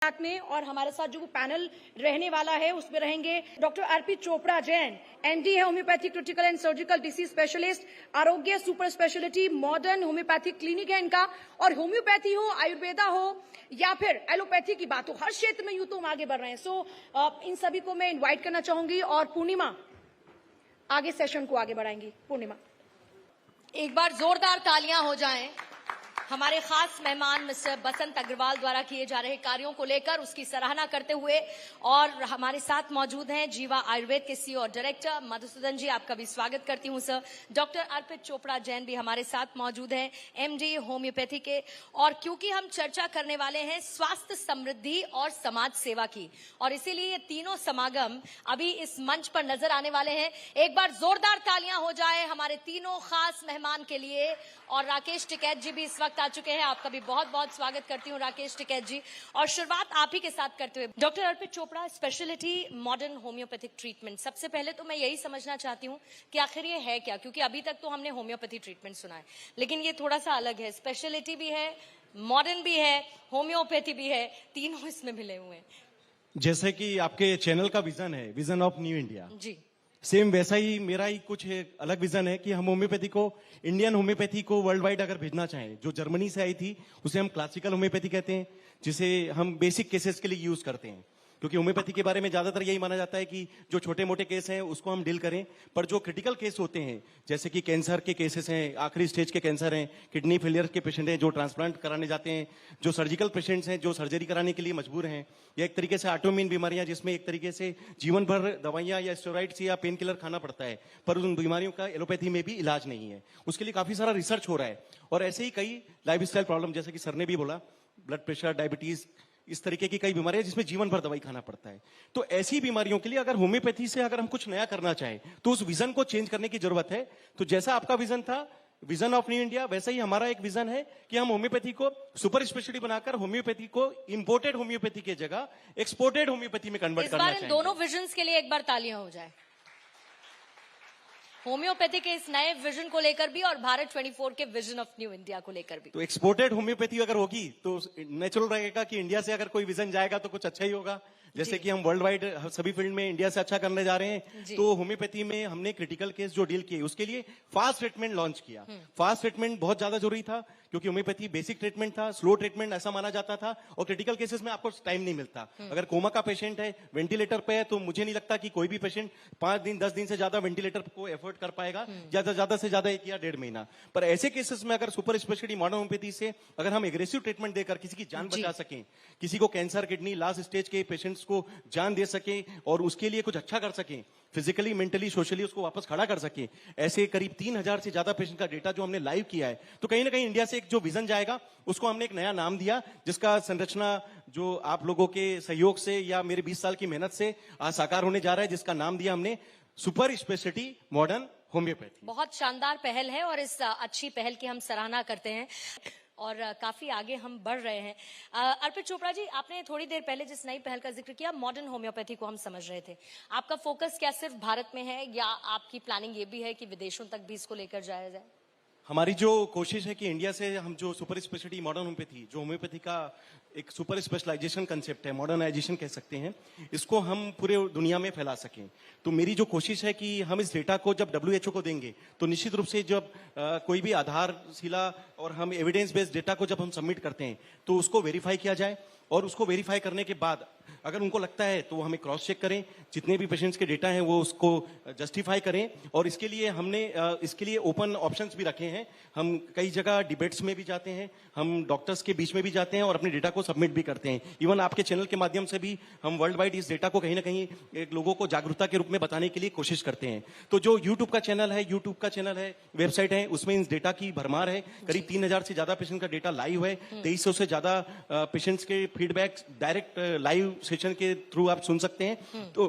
साथ में और हमारे साथ जो पैनल रहने वाला है उसमें रहेंगे doctor RP Chopra Jain, ND है homeopathy critical and surgical disease specialist, Arogya super speciality modern homeopathic clinic है इनका। और होम्योपैथी हो, आयुर्वेदा हो या फिर एलोपैथी की बात हो, हर क्षेत्र में यूं तो हम आगे बढ़ रहे हैं। सो इन सभी को मैं इन्वाइट करना चाहूंगी और पूर्णिमा आगे सेशन को आगे बढ़ाएंगी। पूर्णिमा, एक बार जोरदार तालियां हो जाएं हमारे खास मेहमान मिस्टर बसंत अग्रवाल द्वारा किए जा रहे कार्यों को लेकर, उसकी सराहना करते हुए। और हमारे साथ मौजूद हैं जीवा आयुर्वेद के सीईओ और डायरेक्टर मधुसूदन जी, आपका भी स्वागत करती हूं सर। डॉक्टर अर्पित चोपड़ा जैन भी हमारे साथ मौजूद हैं, एमडी होम्योपैथी के। और क्योंकि हम चर्चा करने वाले हैं स्वास्थ्य समृद्धि और समाज सेवा की, और इसीलिए ये तीनों समागम अभी इस मंच पर नजर आने वाले हैं। एक बार जोरदार तालियां हो जाए हमारे तीनों खास मेहमान के लिए। और राकेश टिकैत जी भी इस वक्त आ चुके हैं, आपका भी बहुत बहुत स्वागत करती हूँ राकेश टिकैत जी। और शुरुआत आप ही के साथ करते हुए doctor Arpit Chopra, speciality modern homeopathic treatment. सबसे पहले तो मैं यही समझना चाहती हूँ कि आखिर ये है क्या, क्योंकि अभी तक तो हमने होम्योपैथी ट्रीटमेंट सुना है, लेकिन ये थोड़ा सा अलग है। स्पेशलिटी भी है, मॉडर्न भी है, होम्योपैथी भी है, तीनों इसमें मिले हुए हैं। जैसे कि आपके चैनल का विजन है, विजन ऑफ न्यू इंडिया जी, सेम वैसा ही मेरा ही कुछ अलग विजन है कि हम होम्योपैथी को, इंडियन होम्योपैथी को वर्ल्ड वाइड अगर भेजना चाहें, जो जर्मनी से आई थी उसे हम क्लासिकल होम्योपैथी कहते हैं, जिसे हम बेसिक केसेस के लिए यूज करते हैं। क्योंकि होम्योपैथी के बारे में ज्यादातर यही माना जाता है कि जो छोटे मोटे केस हैं उसको हम डील करें, पर जो क्रिटिकल केस होते हैं, जैसे कि कैंसर के केसेस हैं, आखिरी स्टेज के कैंसर हैं, किडनी फेलियर के पेशेंट हैं जो ट्रांसप्लांट कराने जाते हैं, जो सर्जिकल पेशेंट्स हैं जो सर्जरी कराने के लिए मजबूर हैं, या एक तरीके से ऑटोइम्यून बीमारियां जिसमें एक तरीके से जीवन भर दवाइयां या स्टेरॉइड्स या पेन किलर खाना पड़ता है, पर उन बीमारियों का एलोपैथी में भी इलाज नहीं है। उसके लिए काफी सारा रिसर्च हो रहा है। और ऐसे ही कई लाइफस्टाइल प्रॉब्लम, जैसे कि सर ने भी बोला, ब्लड प्रेशर, डायबिटीज, इस तरीके की कई बीमारियां जिसमें जीवन भर दवाई खाना पड़ता है। तो ऐसी बीमारियों के लिए अगर होम्योपैथी से अगर हम कुछ नया करना चाहें तो उस विजन को चेंज करने की जरूरत है। तो जैसा आपका विजन था, विजन ऑफ न्यू इंडिया, वैसा ही हमारा एक विजन है कि हम होम्योपैथी को सुपर स्पेशलिटी बनाकर होम्योपैथी को इंपोर्टेड होम्योपैथी की जगह एक्सपोर्टेड होम्योपैथी में कन्वर्ट करना चाहिए। दोनों विजन्स के लिए एक बार तालियां हो जाए होम्योपैथी के इस नए विजन को लेकर भी और भारत 24 के विजन ऑफ न्यू इंडिया को लेकर भी। तो एक्सपोर्टेड होम्योपैथी अगर होगी तो नेचुरल रहेगा कि इंडिया से अगर कोई विजन जाएगा तो कुछ अच्छा ही होगा। जैसे कि हम वर्ल्ड वाइड सभी फील्ड में इंडिया से अच्छा करने जा रहे हैं, तो होम्योपैथी में हमने क्रिटिकल केस जो डील किए उसके लिए फास्ट ट्रीटमेंट लॉन्च किया। फास्ट ट्रीटमेंट बहुत ज्यादा जरूरी था, क्योंकि होम्योपैथी बेसिक ट्रीटमेंट था, स्लो ट्रीटमेंट ऐसा माना जाता था, और क्रिटिकल केसेस में आपको टाइम नहीं मिलता। अगर कोमा का पेशेंट है, वेंटिलेटर पे है, तो मुझे नहीं लगता कि कोई भी पेशेंट 5 दिन 10 दिन से ज्यादा वेंटिलेटर को एफोर्ड कर पाएगा, ज्यादा से ज्यादा 1 या 1.5 महीना। पर ऐसे केसेस में अगर सुपर स्पेशलिटी मॉडर्न होम्योपैथी से अगर हम एग्रेसिव ट्रीटमेंट देकर किसी की जान बचा सकें, किसी को कैंसर, किडनी, लास्ट स्टेज के पेशेंट्स को जान दे सके और उसके लिए कुछ अच्छा कर सके, फिजिकली, मेंटली, सोशली उसको वापस खड़ा कर सके, ऐसे करीब 3000 से ज्यादा पेशेंट का डेटा जो हमने लाइव किया है, तो कहीं ना कहीं इंडिया से एक जो विजन जाएगा उसको हमने एक नया नाम दिया, जिसका संरचना जो आप लोगों के सहयोग से या मेरे 20 साल की मेहनत से आज साकार होने जा रहा है, जिसका नाम दिया हमने सुपर स्पेशलिटी मॉडर्न होम्योपैथी। बहुत शानदार पहल है और इस अच्छी पहल की हम सराहना करते हैं और काफी आगे हम बढ़ रहे हैं। अर्पित चोपड़ा जी, आपने थोड़ी देर पहले जिस नई पहल का जिक्र किया, मॉडर्न होम्योपैथी को हम समझ रहे थे, आपका फोकस क्या सिर्फ भारत में है या आपकी प्लानिंग ये भी है कि विदेशों तक भी इसको लेकर जाया जाए? हमारी जो कोशिश है कि इंडिया से हम जो सुपर स्पेशलिटी मॉडर्न होम्योपैथी, जो होम्योपैथी का एक सुपर स्पेशलाइजेशन कंसेप्ट है, मॉडर्नाइजेशन कह सकते हैं, इसको हम पूरे दुनिया में फैला सकें। तो मेरी जो कोशिश है कि हम इस डेटा को जब WHO को देंगे तो निश्चित रूप से जब कोई भी आधारशिला और हम एविडेंस बेस्ड डेटा को जब हम सबमिट करते हैं तो उसको वेरीफाई किया जाए, और उसको वेरीफाई करने के बाद अगर उनको लगता है तो हमें क्रॉस चेक करें, जितने भी पेशेंट्स के डेटा हैं वो उसको जस्टिफाई करें। और इसके लिए हमने इसके लिए ओपन ऑप्शंस भी रखे हैं। हम कई जगह डिबेट्स में भी जाते हैं, हम डॉक्टर्स के बीच में भी जाते हैं और अपने डेटा को सबमिट भी करते हैं। इवन आपके चैनल के माध्यम से भी हम वर्ल्ड वाइड इस डेटा को कहीं ना कहीं एक लोगों को जागरूकता के रूप में बताने के लिए कोशिश करते हैं। तो जो यूट्यूब का चैनल है, वेबसाइट है, उसमें इस डेटा की भरमार है। करीब 3000 से ज्यादा पेशेंट का डेटा लाइव है, 2300 से ज्यादा पेशेंट्स के फीडबैक डायरेक्ट लाइव सेशन के थ्रू आप सुन सकते हैं। तो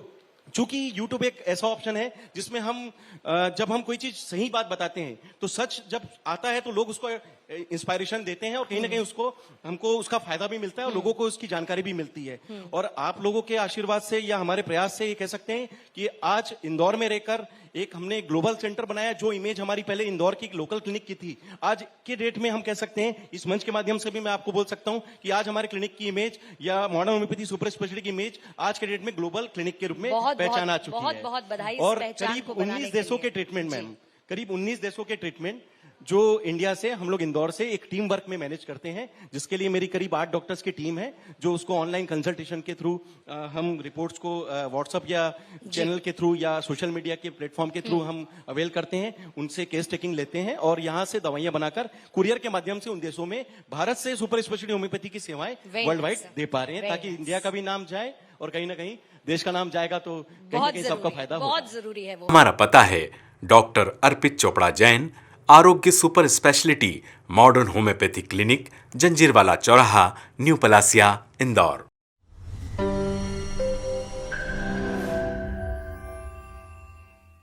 चूंकि YouTube एक ऐसा ऑप्शन है जिसमें हम जब हम कोई चीज सही बात बताते हैं तो सच जब आता है तो लोग उसको इंस्पायरेशन देते हैं और कहीं ना कहीं उसको हमको उसका फायदा भी मिलता है और लोगों को उसकी जानकारी भी मिलती है। और आप लोगों के आशीर्वाद से या हमारे प्रयास से ये कह सकते हैं कि आज इंदौर में रहकर एक हमने ग्लोबल सेंटर बनाया। जो इमेज हमारी पहले इंदौर की लोकल क्लिनिक की थी, आज के डेट में हम कह सकते हैं, इस मंच के माध्यम से भी मैं आपको बोल सकता हूं कि आज हमारे क्लिनिक की इमेज या मॉडर्न होम्योपैथी सुपर स्पेशलिटी की इमेज आज के डेट में ग्लोबल क्लिनिक के रूप में पहचान आ चुकी है। बहुत बहुत बधाई इस और पहचान करीब को बनाने 19 के देशों लिए। के ट्रीटमेंट मैम, करीब 19 देशों के ट्रीटमेंट जो इंडिया से हम लोग इंदौर से एक टीम वर्क में मैनेज करते हैं, जिसके लिए मेरी करीब 8 डॉक्टर्स की टीम है जो उसको ऑनलाइन कंसल्टेशन के थ्रू हम रिपोर्ट्स को व्हाट्सएप या चैनल के थ्रू या सोशल मीडिया के प्लेटफॉर्म के थ्रू हम अवेल करते हैं, उनसे केस टेकिंग लेते हैं और यहाँ से दवाइयां बनाकर कुरियर के माध्यम से उन देशों में भारत से सुपर स्पेशलिटी होम्योपैथी की सेवाएं वर्ल्ड वाइड दे पा रहे हैं, ताकि इंडिया का भी नाम जाए और कहीं ना कहीं देश का नाम जाएगा तो कहीं ना कहीं सबका फायदा होगा। बहुत जरूरी है वो। हमारा पता है डॉक्टर अर्पित चोपड़ा जैन, आरोग्य super speciality modern homeopathy clinic, Janjirwala चौराहा, न्यू पलासिया, इंदौर।